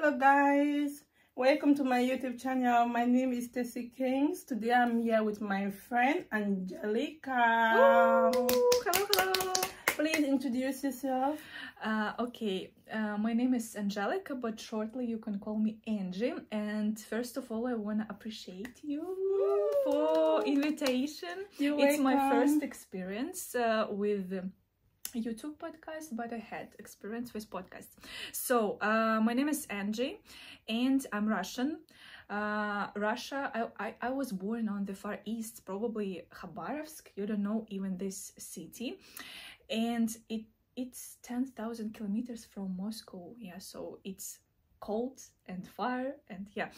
Hello guys, welcome to my YouTube channel. My name is Stacy Kings. Today I'm here with my friend Angelica. Ooh, hello. Please introduce yourself. My name is Angelica, but shortly you can call me Angie. And first of all, I want to appreciate you for invitation. You're It's my welcome. first experience with YouTube podcast, but I had experience with podcasts. So my name is Angie and I'm Russian. Russia, I was born on the Far East, probably Khabarovsk. You don't know even this city, and it's 10,000 kilometers from Moscow. Yeah, so it's cold and far, and yeah.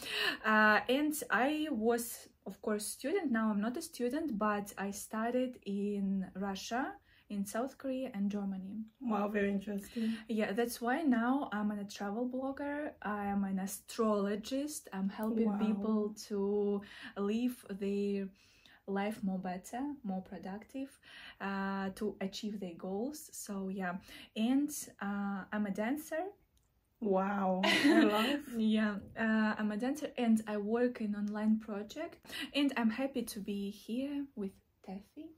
And I was, of course, student. Now I'm not a student, but I studied in Russia, in South Korea and Germany. Wow, very interesting. Yeah, that's why now I'm a travel blogger. I am an astrologist. I'm helping people to live their life more better, more productive, to achieve their goals. So yeah, and I'm a dancer. Wow, I love. Yeah, I'm a dancer and I work in online project, and I'm happy to be here with Taffy.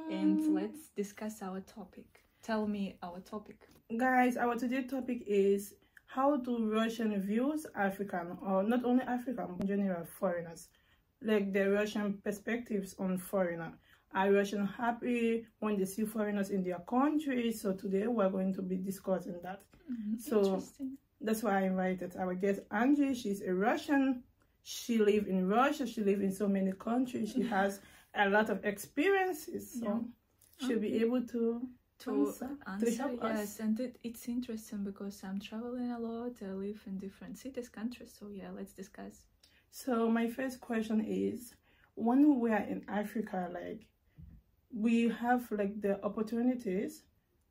And let's discuss our topic. Tell me our topic. Guys, our today's topic is how do Russian views African, or not only African, but in general foreigners, like the Russian perspectives on foreigner. Are Russians happy when they see foreigners in their country? So today we're going to be discussing that. So that's why I invited our guest Angie. She's a Russian. She lives in Russia. She lives in so many countries. She has a lot of experiences, so she'll be able to answer, help yes, us. and it's interesting because I'm traveling a lot. I live in different cities, countries, so yeah, let's discuss. So my first question is, when we are in Africa, like we have like the opportunities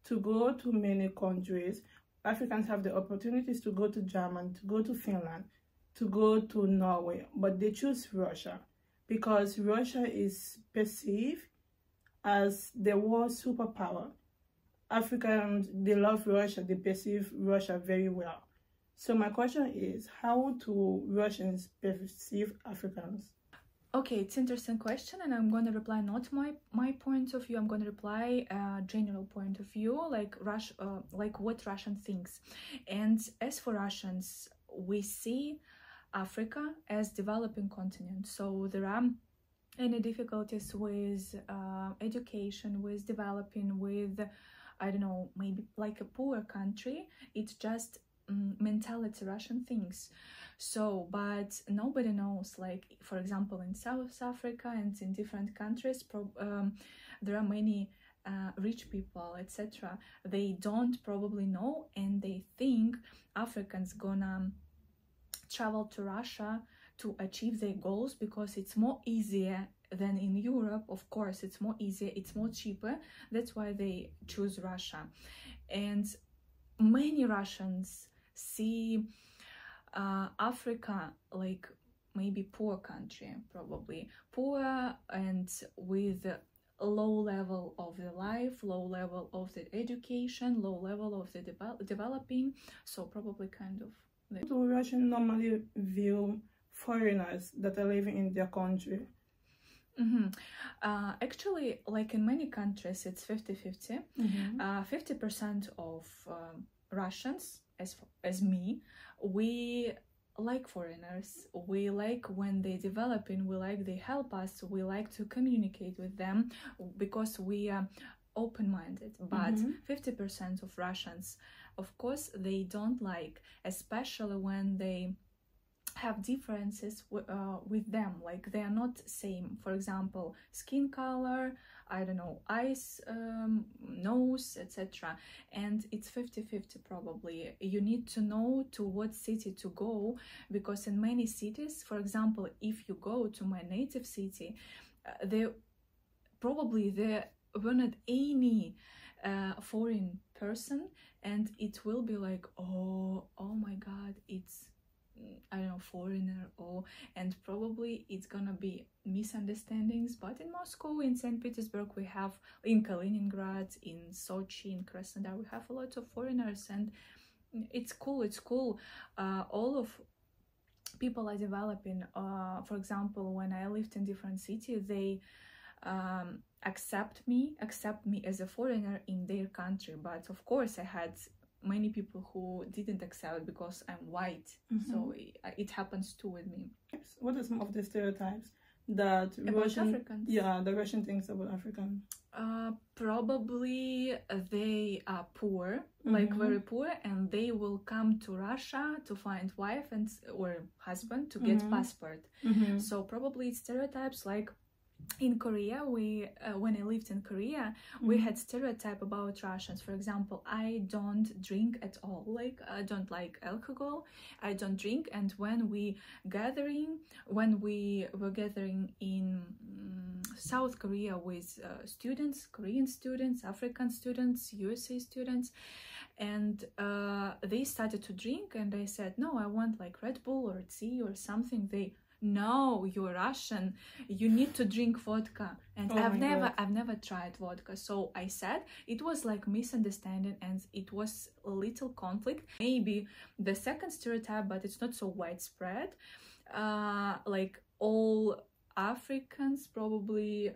to go to many countries. Africans have the opportunities to go to Germany, to go to Finland, to go to Norway, but they choose Russia because Russia is perceived as the world superpower. Africans, they love Russia, they perceive Russia very well. So my question is, how do Russians perceive Africans? Okay, it's an interesting question, and I'm going to reply not my point of view. I'm going to reply general point of view, like like what Russian thinks. And as for Russians, we see Africa as developing continent. So there are any difficulties with education, with developing, with, I don't know, maybe like a poor country. It's just mentality Russian things. So, but nobody knows, like, for example, in South Africa and in different countries, there are many rich people, etc. They don't probably know, and they think Africans gonna travel to Russia to achieve their goals because it's more easier than in Europe. Of course, it's more easier, it's more cheaper. That's why they choose Russia. And many Russians see Africa like maybe poor country, probably poor and with a low level of the life, low level of the education, low level of the developing. So probably kind of. Do Russians normally view foreigners that are living in their country? Actually, like in many countries, it's 50-50. 50% of Russians, as me, we like foreigners. We like when they developing, we like they help us, we like to communicate with them because we are open-minded. But 50% of Russians, of course, they don't like, especially when they have differences with them, like they are not same. For example, skin color, I don't know, eyes, nose, etc. And it's 50-50 probably. You need to know to what city to go, because in many cities, for example, if you go to my native city, there were not any foreign person, and it will be like, oh my god, it's, I don't know, foreigner, and probably it's gonna be misunderstandings. But in Moscow, in St. Petersburg, we have, in Kaliningrad, in Sochi, in Krasnodar, we have a lot of foreigners, and It's cool, it's cool. All of people are developing. For example, when I lived in different cities, they accept me as a foreigner in their country. But of course I had many people who didn't accept because I'm white. So it happens too with me. What are some of the stereotypes that about Russian, Africans? yeah, the Russian thinks about African? Probably they are poor, like very poor, and they will come to Russia to find wife and or husband to get passport. So probably it's stereotypes. Like in Korea, we when I lived in Korea, we had stereotype about Russians. For example, I don't drink at all. Like I don't like alcohol. I don't drink. And when we were gathering in South Korea with students, Korean students, African students, USA students, and they started to drink, and I said, no, I want like Red Bull or tea or something. They, no, you're Russian, you need to drink vodka. And I've never tried vodka. So I said it was like misunderstanding, and it was a little conflict. Maybe the second stereotype, but it's not so widespread. Like all Africans probably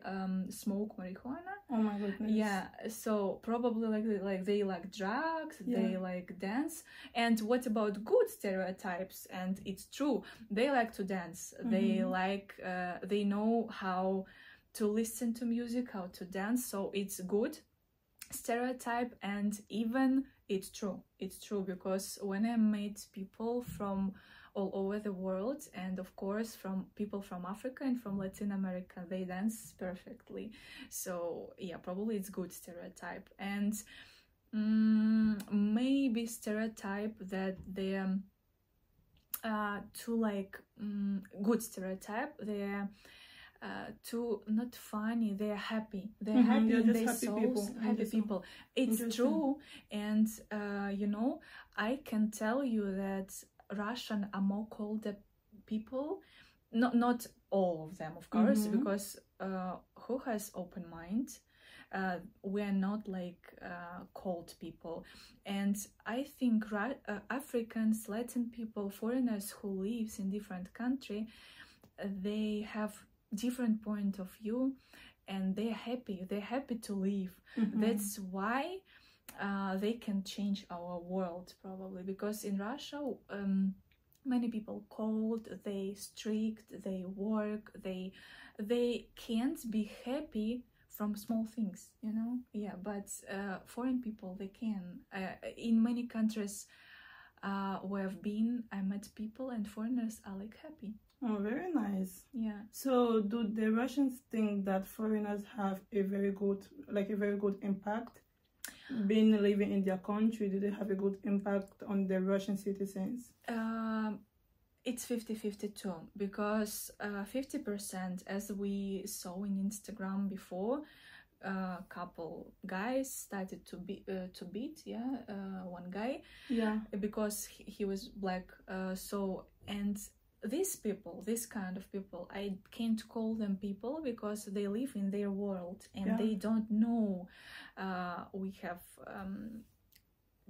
smoke marijuana. Oh my goodness. Yeah, so probably like they like drugs, they like dance. And what about good stereotypes? And it's true, they like to dance. They like they know how to listen to music, how to dance. So it's good stereotype, and even it's true because when I met people from all over the world, and of course from people from Africa and from Latin America, they dance perfectly. So yeah, probably it's good stereotype. And maybe stereotype that they're too like good stereotype, they're too not funny, they're happy, they're happy in their souls, happy people. It's true. And you know, I can tell you that Russian are more colder people, not all of them, of course, because who has open mind, we are not like cold people. And I think Africans, Latin people, foreigners who lives in different country, they have different point of view, and they're happy to live. That's why they can change our world, probably, because in Russia many people cold, they strict, they work, they can't be happy from small things, you know. Yeah, but foreign people, they can. In many countries where I've been, I met people, and foreigners are like happy. Oh, very nice. Yeah. So do the Russians think that foreigners have a very good impact being living in their country? Do they have a good impact on the Russian citizens? It's 50-50 too, because 50%, as we saw in Instagram before, couple guys started to beat one guy, because he was black. So, and these people, this kind of people, I can't call them people because they live in their world, and they don't know we have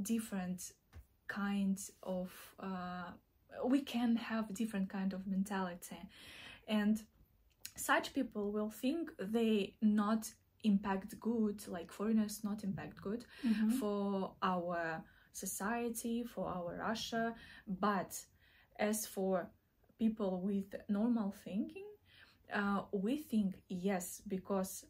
different kinds of we can have different kind of mentality, and such people will think they not impact good, like foreigners not impact good for our society, for our Russia. But as for people with normal thinking, we think yes, because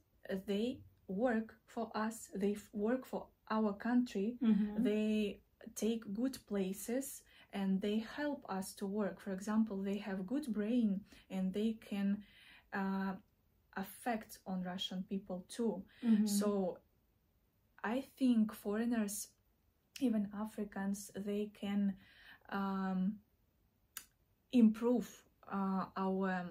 they work for us, they work for our country, they take good places, and they help us to work. For example, they have good brain, and they can affect on Russian people too. So I think foreigners, even Africans, they can improve our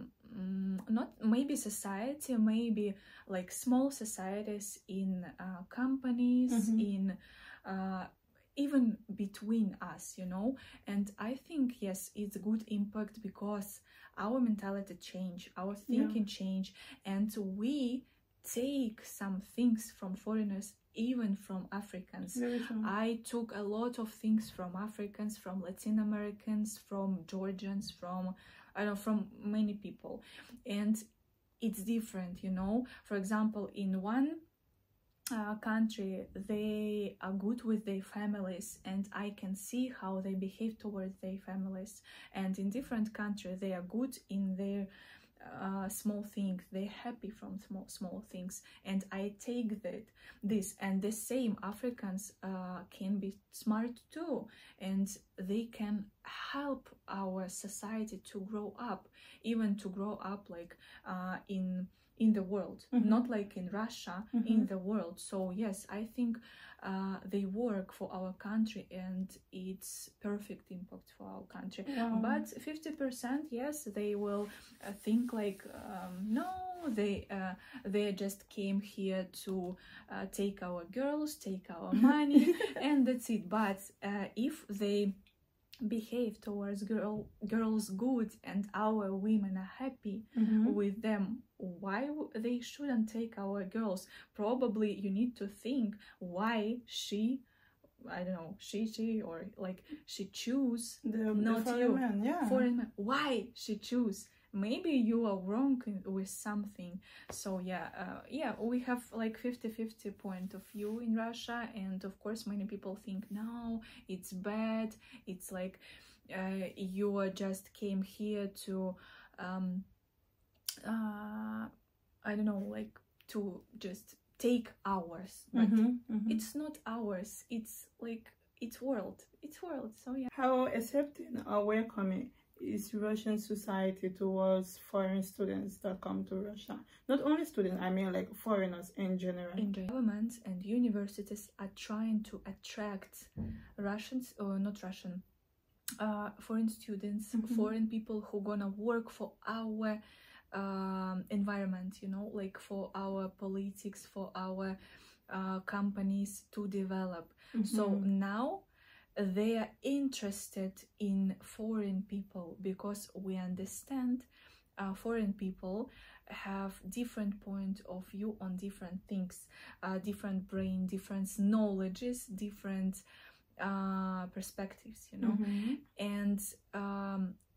not maybe society, maybe like small societies in companies, in even between us, you know. And I think yes, it's good impact because our mentality change, our thinking change, and we take some things from foreigners, even from Africans. I took a lot of things from Africans, from Latin Americans, from Georgians, from from many people, and it's different, you know. For example, in one country they are good with their families, and I can see how they behave towards their families, and in different countries they are good in their small things, they're happy from small things, and I take this, and the same Africans can be smart too, and they can help our society to grow up, even to grow up like in the world, not like in Russia, in the world. So yes, I think they work for our country, and it's perfect impact for our country. But 50%, yes, they will think like no, they just came here to take our girls, take our money, and that's it. But if they behave towards girls good, and our women are happy with them, why they shouldn't take our girls? Probably you need to think why she, I don't know, she or like she choose not foreign you, man, foreign man. Why she choose? Maybe you are wrong with something. So yeah, we have like 50-50 point of view in Russia, and of course many people think no, it's bad, it's like you just came here to I don't know, like to just take ours, but it's not ours, it's like it's world. So yeah. How accepting or welcoming is Russian society towards foreign students that come to Russia? Not only students, I mean like foreigners in general. Governments and universities are trying to attract Russians, or not Russian, foreign students, foreign people who gonna work for our environment, you know, like for our politics, for our companies to develop. So now they are interested in foreign people, because we understand foreign people have different point of view on different things, different brain, different knowledges, different perspectives, you know. And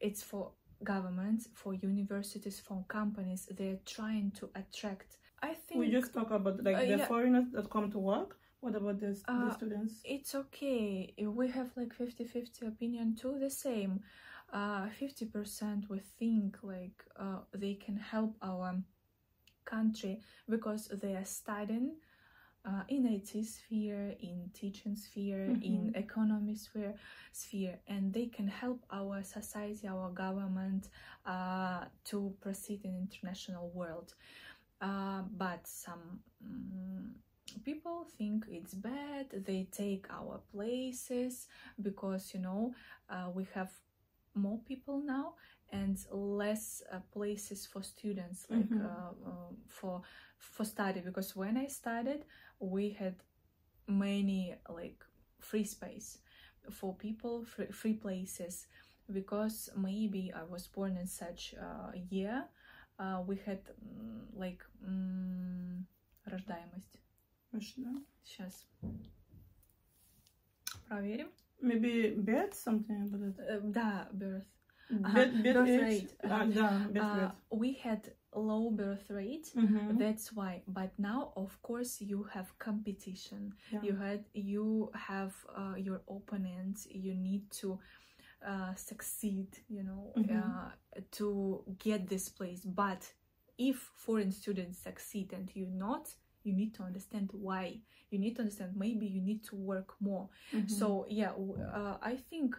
it's for governments, for universities, for companies, they're trying to attract. I think we just talk about like the foreigners that come to work. What about the students? It's okay. We have like 50-50 opinion too, the same. 50% we think like they can help our country because they are studying in IT sphere, in teaching sphere, in economy sphere, and they can help our society, our government to proceed in international world. But some people think it's bad, they take our places, because you know we have more people now and less places for students, like for study. Because when I studied, we had many like free space for people, free places, because maybe I was born in such a year. We had like рождаемость. Сейчас проверим. Maybe birth, something about it. Да, birth. Birth rate. Birth rate. We had low birth rate, that's why. But now, of course, you have competition. You have your opponents. You need to succeed, you know, to get this place. But if foreign students succeed and you not, you need to understand why. You need to understand maybe you need to work more. So yeah, I think,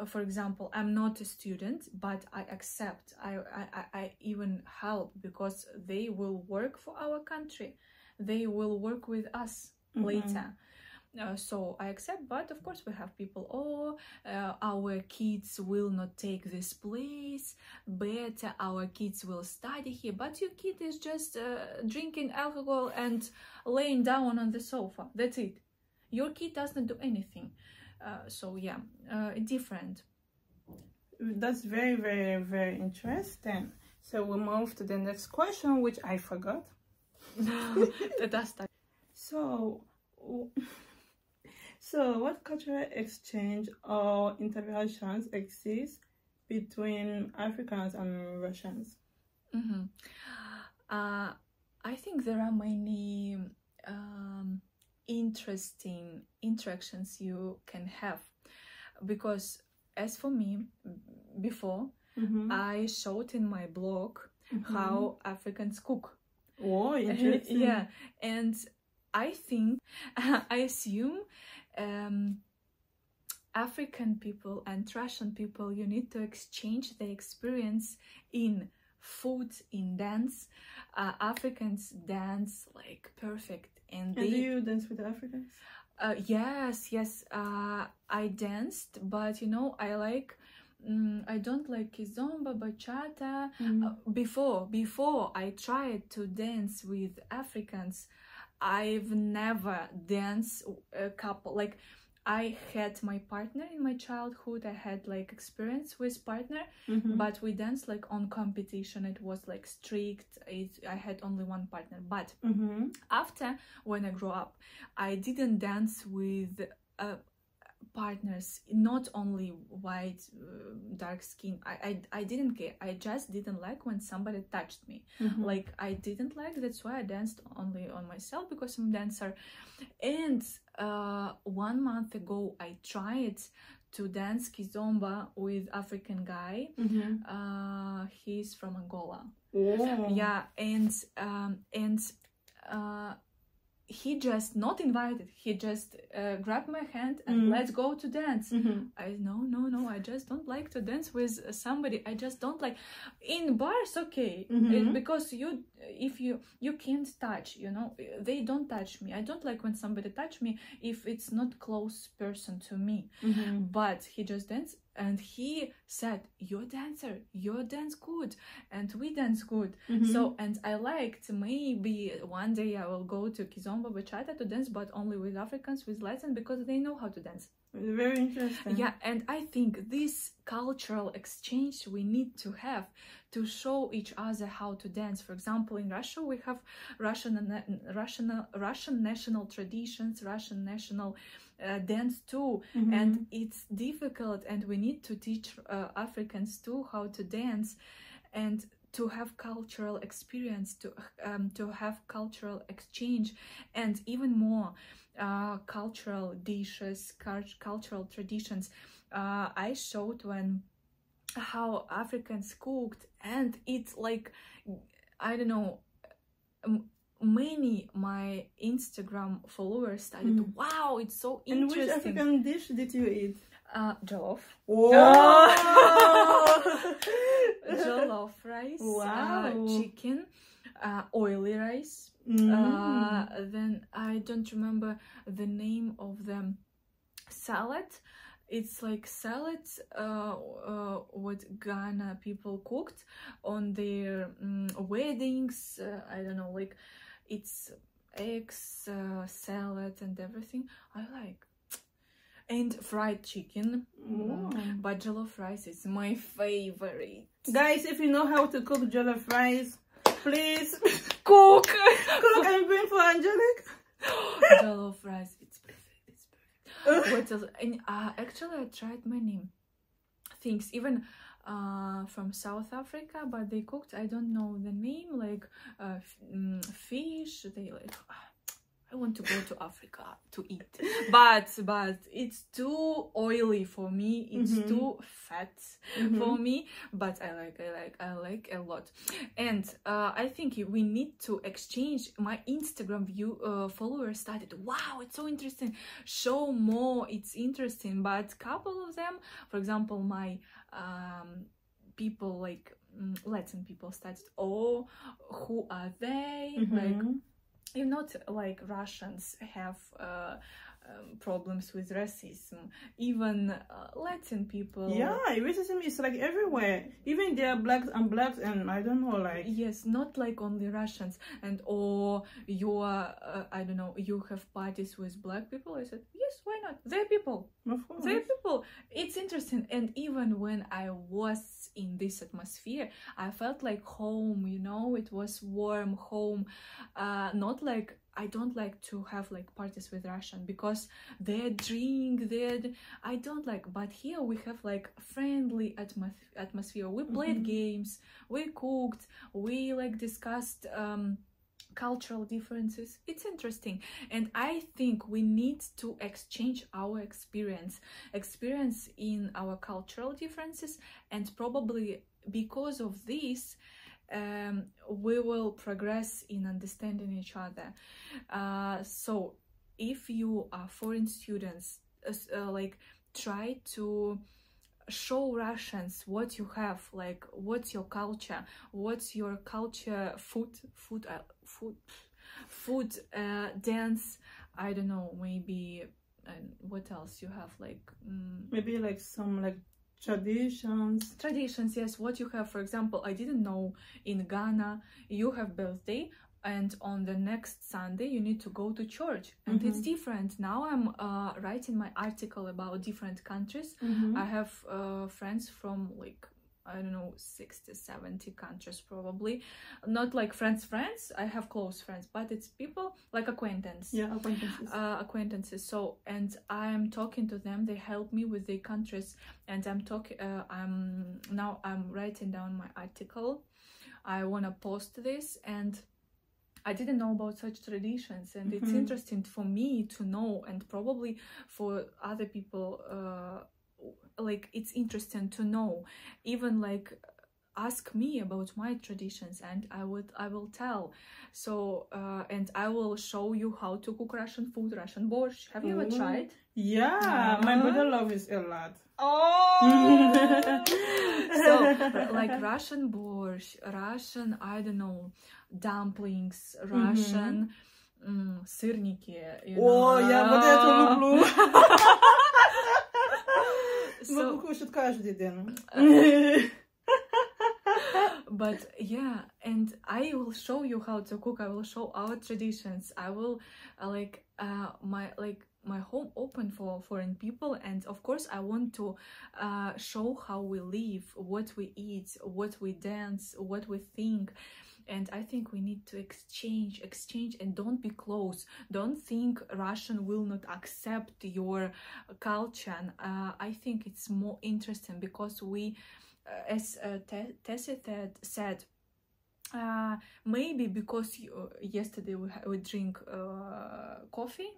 for example, I'm not a student, but I accept, I even help, because they will work for our country, they will work with us later. So I accept, but of course we have people, our kids will not take this place, better our kids will study here, but your kid is just drinking alcohol and laying down on the sofa, that's it. Your kid doesn't do anything. So yeah, different. That's very, very, very interesting. So we move to the next question, which I forgot. That's that. So, so what cultural exchange or interactions exist between Africans and Russians? Mm-hmm. I think there are many interesting interactions you can have, because as for me, before I showed in my blog how Africans cook. Oh, interesting. Yeah, and I think I assume African people and Russian people, you need to exchange the experience in food, in dance. Africans dance like perfect, and do you dance with Africans? Yes. I danced, but you know, I don't like kizomba, bachata. Before I tried to dance with Africans, I've never danced a couple, like I had my partner in my childhood. I had like experience with partner, but we danced like on competition. It was like strict. I had only one partner. But after, when I grew up, I didn't dance with partners, not only white, dark skin. I didn't care. I just didn't like when somebody touched me. Like I didn't like. That's why I danced only on myself, because I'm a dancer. And 1 month ago I tried to dance kizomba with African guy. He's from Angola. Yeah, and he just not invited. He just grabbed my hand and let's go to dance. I no, I just don't like to dance with somebody. I just don't like. In bars, okay, because if you can't touch, you know, they don't touch me. I don't like when somebody touch me if it's not close person to me. But he just danced. And he said, "You're a dancer, you dance good, and we dance good." So, and I liked, maybe one day I will go to kizomba, bachata to dance, but only with Africans, with lesson, because they know how to dance. Very interesting. Yeah, and I think this cultural exchange we need to have to show each other how to dance. For example, in Russia we have Russian national traditions, Russian national dance too, and it's difficult, and we need to teach Africans too how to dance, and to have cultural experience, to have cultural exchange, and even more cultural dishes, cultural traditions. I showed how Africans cooked, and it's like, I don't know, many my Instagram followers started, wow, it's so interesting. And which African dish did you eat? Jollof. Wow. Jollof rice. Wow. Chicken. Oily rice. Then I don't remember the name of the salad. It's like salads what Ghana people cooked on their weddings. I don't know, like it's eggs, salad and everything. I like. And fried chicken. But jollof rice is my favorite. Guys, if you know how to cook jollof rice, please cook and bring for Angelic. Jollof rice, it's perfect. It's perfect. What else? And actually, I tried many things, even from South Africa, but they cooked, I don't know the name, like fish. They like. I want to go to Africa to eat, but it's too oily for me. It's too fat for me. But I like a lot, and I think we need to exchange. My Instagram followers started, wow, it's so interesting. Show more, it's interesting. But couple of them, for example, my people like Latin people started, oh, who are they? Like. Not like Russians have problems with racism. Even Latin people. Yeah, racism is like everywhere. Even there are blacks and I don't know, like. Yes, not like only Russians. And or you are, I don't know, you have parties with black people. I said, yes, why not? They're people. Of course. They're people. It's interesting. And even when I was in this atmosphere, I felt like home, you know, it was warm home. Not like, I don't like to have like parties with Russian because they drink, I don't like, but here we have like friendly atmosphere. We played games, we cooked, we like discussed cultural differences. It's interesting, and I think we need to exchange our experience in our cultural differences, and probably because of this we will progress in understanding each other. So if you are foreign students, like try to show Russians what you have, like what's your culture, food, dance, I don't know, maybe, and what else you have, like maybe like some like traditions, yes, what you have. For example, I didn't know in Ghana you have birthday and on the next Sunday you need to go to church, and it's different. Now I'm writing my article about different countries. I have friends from like, I don't know, 60-70 countries probably. Not like friends, I have close friends, but it's people like acquaintances. Yeah, acquaintances. So, and I'm talking to them, they help me with their countries, and I'm writing down my article. I want to post this, and I didn't know about such traditions, and it's interesting for me to know, and probably for other people like it's interesting to know. Even like ask me about my traditions, and I will tell. So and I will show you how to cook Russian food, Russian borscht. Have you ever tried? Yeah, my brother loves it a lot. Oh. So like Russian borscht, Russian, I don't know, dumplings, Russian сырники, you know. О, я вот это люблю. So, кушать каждый день. But yeah, and I will show you how to cook. I will show our traditions. I will my home open for foreign people, and of course I want to show how we live, what we eat, what we dance, what we think. And I think we need to exchange, and don't be close. Don't think Russian will not accept your culture. I think it's more interesting because we, as Tessie said, maybe because yesterday we drink coffee,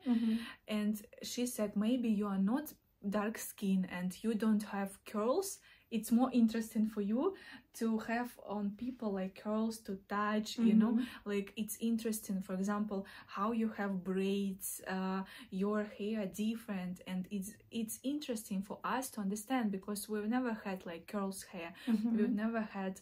and she said maybe you are not dark skin and you don't have curls. It's more interesting for you to have on people like curls to touch, you know, like it's interesting, for example, how you have braids, your hair different, and it's interesting for us to understand because we've never had like curls hair, we've never had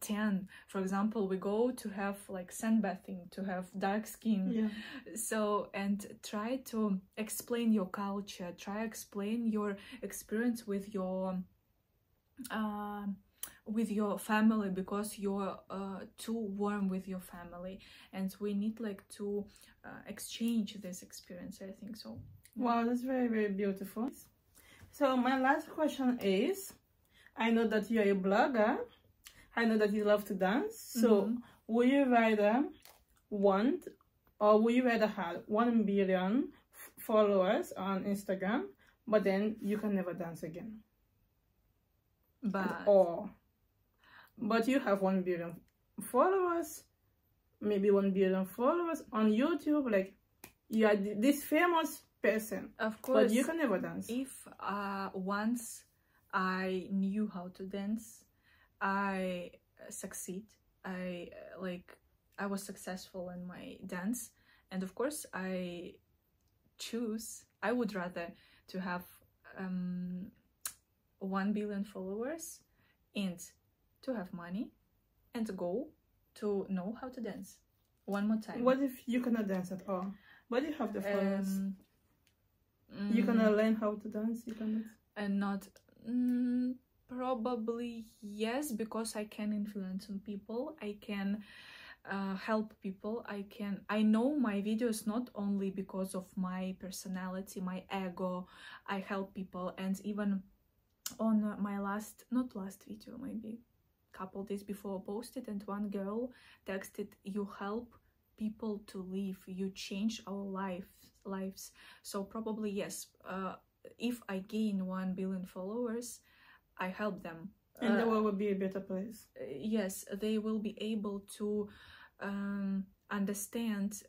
tan. For example, we go to have like sunbathing to have dark skin. So, and try to explain your culture, explain your experience with your family, because you're too warm with your family, and we need like to exchange this experience, I think so. Wow, that's very, very beautiful. So my last question is, I know that you're a blogger, I know that you love to dance, so would you rather want, or would you rather have 1 billion followers on Instagram, but then you can never dance again? But you have 1 billion followers, maybe 1 billion followers on YouTube, like you are this famous person, of course, but you can never dance. If once I knew how to dance, I succeed. I was successful in my dance, and of course I would rather to have 1 billion followers and to have money and to go to know how to dance one more time. What if you cannot dance at all? But you have the followers. You're gonna learn how to dance, you cannot. And not probably yes, because I can influence on people. I can help people. I know my videos not only because of my personality, my ego. I help people. And even on my not last video, maybe couple days before I posted, and one girl texted, "You help people to live, you change our lives." So probably yes, if I gain 1 billion followers, I help them, and the world will be a better place. Yes, they will be able to understand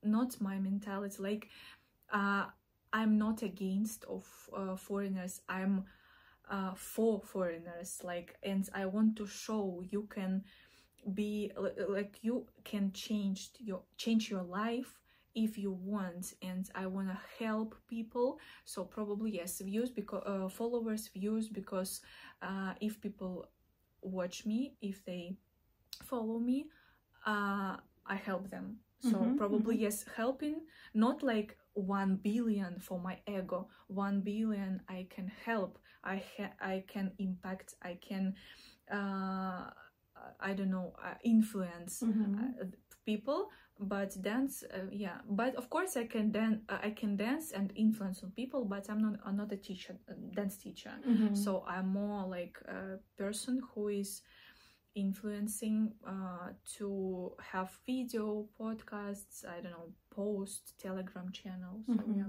not my mentality, like I'm not against of foreigners, I'm for foreigners, like, and I want to show you can be like, you can change your life if you want, and I want to help people. So probably yes, views, because followers, views, because if people watch me, if they follow me, I help them. So probably yes, helping, not like 1 billion for my ego. 1 billion I can help, I can impact, I can I don't know, influence people. But dance, yeah, but of course I can dance and influence on people, but I'm not a teacher, dance teacher. So I'm more like a person who is influencing to have video, podcasts, I don't know, post, Telegram channels. So yeah.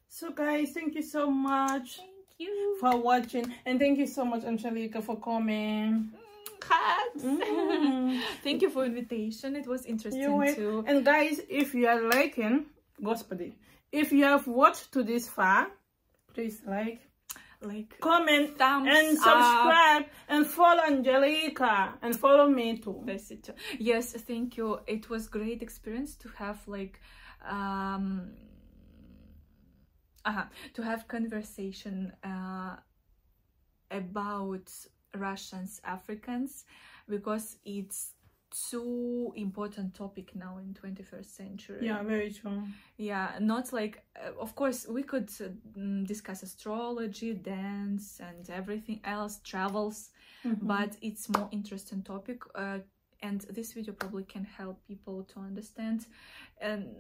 So guys, thank you so much. Thank you for watching, and thank you so much, Angelica, for coming. Hugs. Thank you for invitation. It was interesting too. And guys, if you are liking, Господи, if you have watched to this far, please like, comment, and subscribe, and follow Angelica, and follow me too. That's it. Yes, thank you. It was great experience to have like to have conversation about Russians, Africans, because it's too important topic now in 21st century. Yeah, very true. Yeah, not like of course we could discuss astrology, dance, and everything else, travels, but it's more interesting topic, and this video probably can help people to understand. And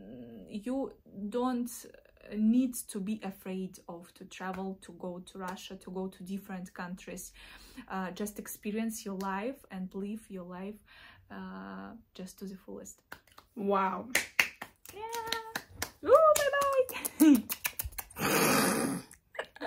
you don't need to be afraid of to travel, to go to Russia, to go to different countries. Just experience your life and live your life just to the fullest. Wow. Yeah. Ooh, bye bye.